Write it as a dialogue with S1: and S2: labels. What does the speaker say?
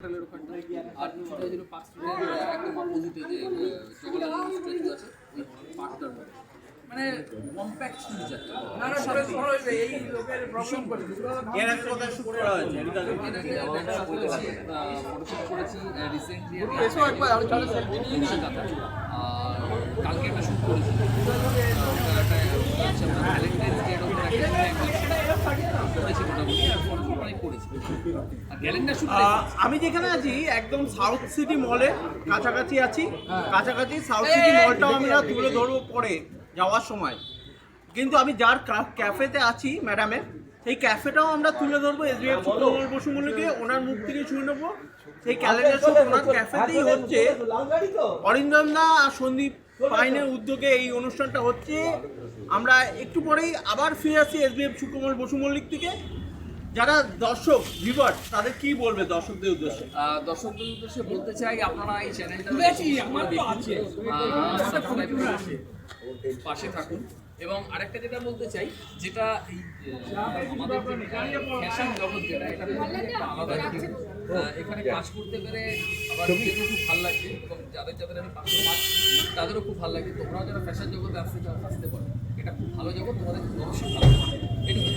S1: হোটেলের ওখানটা আর সেটা হয়েছিল পার্ক স্ট্রিটের একদম অপোজিটে যে জগন্নাথ স্ট্যাচু আছে ওই পার্কটার মধ্যে মানে কম্প্যাক্ট জিনিস একটা ফটোশুট করেছি রিসেন্টলি আর কালকে একটা শ্যুট করেছি ভ্যালেন্টাইন্স ডের ওপর
S2: আমি যেখানে আছি একদম সাউথ সিটি মলের কাছাকাছি আছি। কাছাকাছি সাউথ সিটি মলটাও আমরা তুলে ধরবো পরে যাওয়ার সময়, কিন্তু আমি যার ক্যাফেতে আছি ম্যাডামের সেই ক্যাফেটাও আমরা তুলে ধরবো। এসবিএফ সুব্রমণ্য বসু মল্লিককে ওনার মুখ থেকে শুনে নেবো। সেই ক্যালেন্ডার শুট ওনার ক্যাফেতেই হচ্ছে। অরিন্দম দা আর সন্দীপ পাইনের উদ্যোগে এই অনুষ্ঠানটা হচ্ছে। আমরা একটু পরেই আবার ফিরে আসছি এসবিএফ সুব্রমণ্য বসু মল্লিক থেকে। যারা দর্শক ভিউয়ার তাদের কি বলবে দর্শকদের উদ্দেশ্যে?
S1: দর্শকদের উদ্দেশ্যে বলতে চাই, আপনারা এই চ্যানেলটা পাশে থাকুন। এবং আরেকটা যেটা বলতে চাই, যেটা এই আমাদের ফ্যাশন জগৎ যেটা এটা একটা আলাদা দিক। এখানে কাজ করতে পেরে আবার নিজেকেও খুব ভালো লাগছে এবং যাদের যাদের আমি পাশে পাচ্ছি তাদেরও খুব ভালো লাগছে। তোমরাও যারা ফ্যাশন জগতে আসতে পারো, এটা খুব ভালো জগৎ, তোমাদের অবশ্যই ভালো। এটুকু